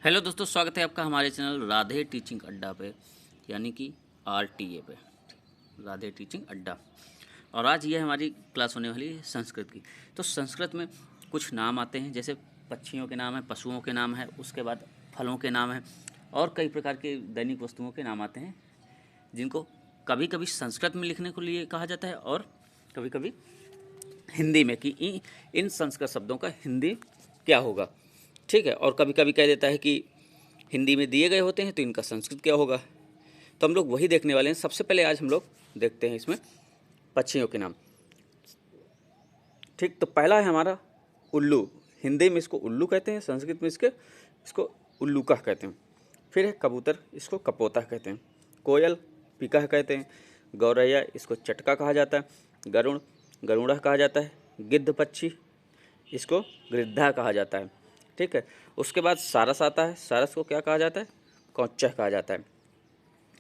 Hello दोस्तों, स्वागत है आपका हमारे चैनल राधे टीचिंग अड्डा पे, यानी कि आरटीए पे, राधे टीचिंग अड्डा। और आज ये हमारी क्लास होने वाली है संस्कृत की। तो संस्कृत में कुछ नाम आते हैं, जैसे पक्षियों के नाम है, पशुओं के नाम है, उसके बाद फलों के नाम है और कई प्रकार के दैनिक वस्तुओं के नाम आते हैं, जिनको कभी कभी संस्कृत में लिखने को लिए कहा जाता है और कभी कभी हिंदी में कि इन संस्कृत शब्दों का हिंदी क्या होगा। ठीक है, और कभी कभी कह देता है कि हिंदी में दिए गए होते हैं तो इनका संस्कृत क्या होगा। तो हम लोग वही देखने वाले हैं। सबसे पहले आज हम लोग देखते हैं इसमें पक्षियों के नाम। ठीक, तो पहला है हमारा उल्लू। हिंदी में इसको उल्लू कहते हैं, संस्कृत में इसको उल्लूका कहते हैं। फिर है कबूतर, इसको कपोता कहते हैं। कोयल पिकाह कहते हैं। गौरैया, इसको चटका कहा जाता है। गरुड़, गरुड़ा कहा जाता है। गिद्ध पक्षी, इसको गृद्धा कहा जाता है। ठीक है, उसके बाद सारस आता है। सारस को क्या कहा जाता है? कौचा कहा जाता है।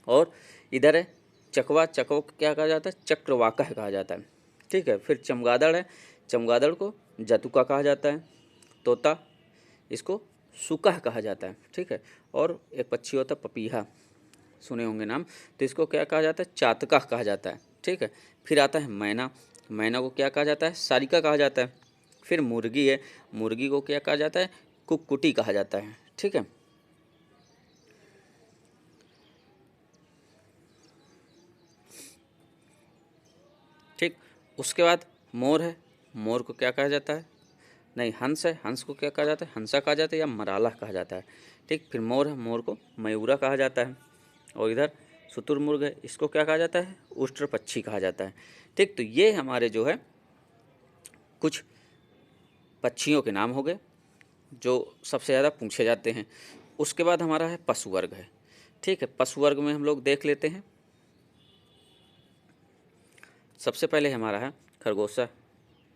और इधर है चकवा, चकवा को क्या कहा जाता है? चक्रवाकह कहा जाता है। ठीक है, फिर चमगादड़ है। चमगादड़ को जतुका कहा जाता है। तोता, इसको सुकह कहा जाता है। ठीक है, और एक पक्षी होता है पपीहा, सुने होंगे नाम, तो इसको क्या कहा जाता है? चातका कहा जाता है। ठीक है, फिर आता है मैना। मैना को क्या कहा जाता है? सारिका कहा जाता है। फिर मुर्गी है। मुर्गी को क्या कहा जाता है? कुक्कुटी कहा जाता है। ठीक है, ठीक, उसके बाद मोर है। मोर को क्या कहा जाता है? नहीं, हंस है। हंस को क्या कहा जाता है? हंसा कहा जाता है या मराला कहा जाता है। ठीक, फिर मोर है। मोर को मयूरा कहा जाता है। और इधर शुतुरमुर्ग है, इसको क्या कहा जाता है? उष्ट्र पक्षी कहा जाता है। ठीक, तो ये हमारे जो है कुछ पक्षियों के नाम हो गए जो सबसे ज़्यादा पूछे जाते हैं। उसके बाद हमारा है पशु वर्ग है। ठीक है, पशु वर्ग में हम लोग देख लेते हैं। सबसे पहले हमारा है खरगोशा,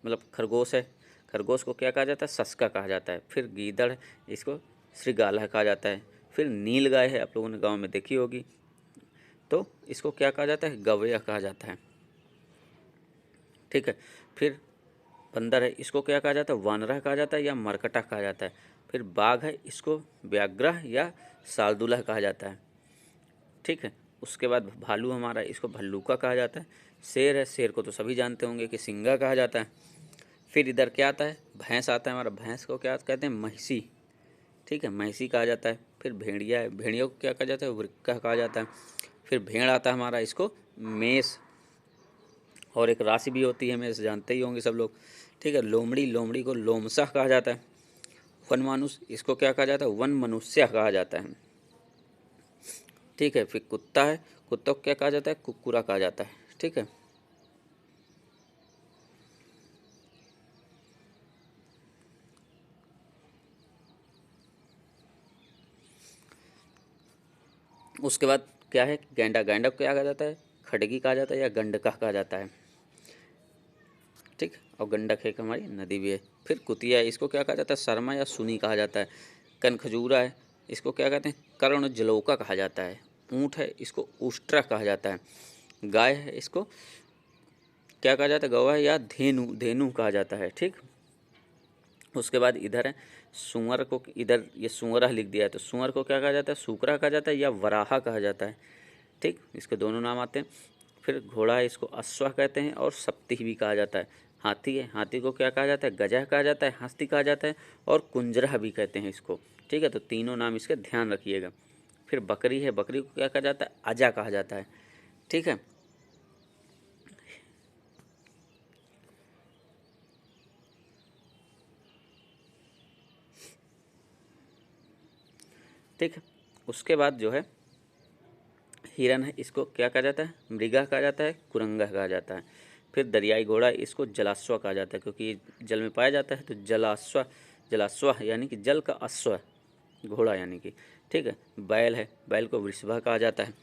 मतलब खरगोश है। खरगोश को क्या कहा जाता है? सस्का कहा जाता है। फिर गीदड़ है, इसको श्रृगाला कहा जाता है। फिर नील गाय है, आप लोगों ने गांव में देखी होगी, तो इसको क्या कहा जाता है? गवैया कहा जाता है। ठीक है, फिर बंदर है, इसको क्या कहा जाता है? वानरा कहा जाता है या मरकटा कहा जाता है। फिर बाघ है, इसको व्याघ्र या सार्दूला कहा जाता है। ठीक है, उसके बाद भालू हमारा, इसको भल्लूका कहा जाता है। शेर है, शेर को तो सभी जानते होंगे कि सिंगा कहा जाता है। फिर इधर क्या आता है? भैंस आता है हमारा। भैंस को क्या कहते हैं? महिषी। ठीक है, महिषी कहा जाता है। फिर भेड़िया है, भेड़िया को क्या कहा जाता है? वृक्का कहा जाता है। फिर भेड़ आता है हमारा, इसको मेष, और एक राशि भी होती है मेष, जानते ही होंगे सब लोग। ठीक है, लोमड़ी, लोमड़ी को लोमसा कहा जाता है। वन मानुष, इसको क्या कहा जाता है? वन मनुष्य कहा जाता है। ठीक है, फिर कुत्ता है, कुत्ता को क्या कहा जाता है? कुक्कुरा कहा जाता है। ठीक है, उसके बाद क्या है? गैंडा। गैंडा को क्या कहा जाता है? खड़गी कहा जाता है या गंडका कहा जाता है। ठीक, और गंडक एक हमारी नदी भी है। फिर कुतिया है, इसको क्या कहा जाता है? शर्मा या सुनी कहा जाता है। कनखजूरा है, इसको क्या कहते हैं? कर्ण जलौका कहा जाता है। ऊँट है, इसको उष्ट्रा कहा जाता है। गाय है, इसको क्या कहा जाता है? गौवा या धेनु, धेनु कहा जाता है। ठीक, उसके बाद इधर है सुअर को, इधर ये सुअरा लिख दिया है, तो सुअर को क्या कहा जाता है? सुकरा कहा जाता है या वराहा कहा जाता है। ठीक, इसके दोनों नाम आते हैं। फिर घोड़ा है, इसको अश्वा कहते हैं और सप्ती भी कहा जाता है। हाथी है, हाथी को क्या कहा जाता है? गजा कहा जाता है, हस्ती कहा जाता है और कुंजरा भी कहते हैं इसको। ठीक है, तो तीनों नाम इसके ध्यान रखिएगा। फिर बकरी है, बकरी को क्या कहा जाता है? अजा कहा जाता है। ठीक है, ठीक है, उसके बाद जो है हिरन है, इसको क्या कहा जाता है? मृगा कहा जाता है, कुरंगा कहा जाता है। फिर दरियाई घोड़ा, इसको जलाश्व कहा जाता है, क्योंकि ये जल में पाया जाता है, तो जलाश्व, जलाश्व यानी कि जल का अश्व, घोड़ा यानी कि। ठीक है, बैल है, बैल को वृषभा कहा जाता है।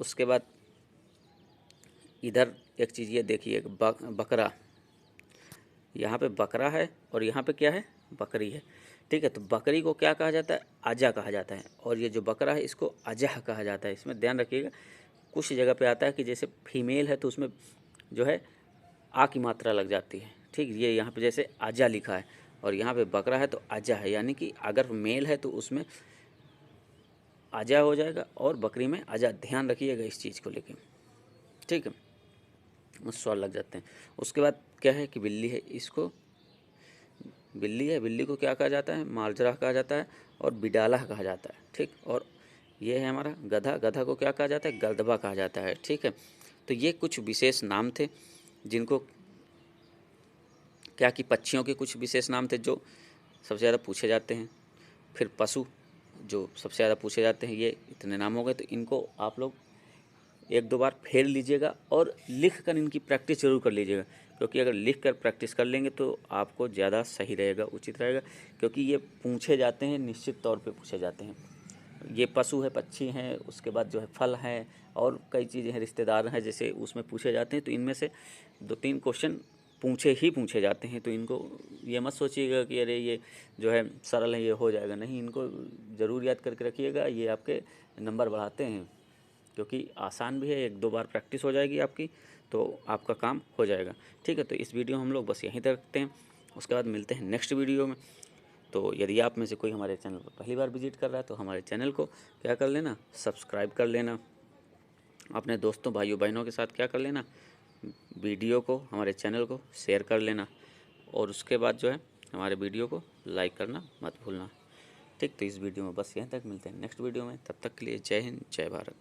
उसके बाद इधर एक चीज़ ये देखिए, बकरा, यहाँ पे बकरा है और यहाँ पे क्या है? बकरी है। ठीक है, तो बकरी को क्या कहा जाता है? आजा कहा जाता है, और ये जो बकरा है इसको अजह कहा जाता है। इसमें ध्यान रखिएगा, कुछ जगह पे आता है कि जैसे फीमेल है तो उसमें जो है आ की मात्रा लग जाती है। ठीक, ये यहाँ पे जैसे आजा लिखा है, और यहाँ पे बकरा है तो अजा है, यानी कि अगर मेल है तो उसमें अजा हो जाएगा और बकरी में अजा। ध्यान रखिएगा इस चीज़ को लेके, ठीक है, मुझे सवाल लग जाते हैं। उसके बाद क्या है कि बिल्ली है, इसको बिल्ली है, बिल्ली को क्या कहा जाता है, मार्जरा कहा जाता है और बिडाला कहा जाता है, ठीक। और ये है हमारा गधा, गधा को क्या कहा जाता है, गलदबा कहा जाता है, ठीक है। तो ये कुछ विशेष नाम थे जिनको क्या कि पक्षियों के कुछ विशेष नाम थे जो सबसे ज़्यादा पूछे जाते हैं। फिर पशु जो सबसे ज़्यादा पूछे जाते हैं, ये इतने नाम हो गए। तो इनको आप लोग एक दो बार फेर लीजिएगा और लिख कर इनकी प्रैक्टिस ज़रूर कर लीजिएगा, क्योंकि अगर लिख कर प्रैक्टिस कर लेंगे तो आपको ज़्यादा सही रहेगा, उचित रहेगा, क्योंकि ये पूछे जाते हैं, निश्चित तौर पे पूछे जाते हैं। ये पशु है, पक्षी हैं, उसके बाद जो है फल हैं और कई चीज़ें हैं, रिश्तेदार हैं, जैसे उसमें पूछे जाते हैं। तो इनमें से 2-3 क्वेश्चन पूछे जाते हैं। तो इनको ये मत सोचिएगा कि अरे ये जो है सरल है, ये हो जाएगा, नहीं, इनको ज़रूर याद करके रखिएगा। ये आपके नंबर बढ़ाते हैं, क्योंकि आसान भी है, 1-2 बार प्रैक्टिस हो जाएगी आपकी तो आपका काम हो जाएगा, ठीक है। तो इस वीडियो हम लोग बस यहीं तक रखते हैं, उसके बाद मिलते हैं नेक्स्ट वीडियो में। तो यदि आप में से कोई हमारे चैनल पर पहली बार विजिट कर रहा है तो हमारे चैनल को क्या कर लेना, सब्सक्राइब कर लेना। अपने दोस्तों, भाइयों बहनों के साथ क्या कर लेना, वीडियो को, हमारे चैनल को शेयर कर लेना। और उसके बाद जो है हमारे वीडियो को लाइक करना मत भूलना, ठीक। तो इस वीडियो में बस यहीं तक, मिलते हैं नेक्स्ट वीडियो में, तब तक के लिए जय हिंद, जय भारत।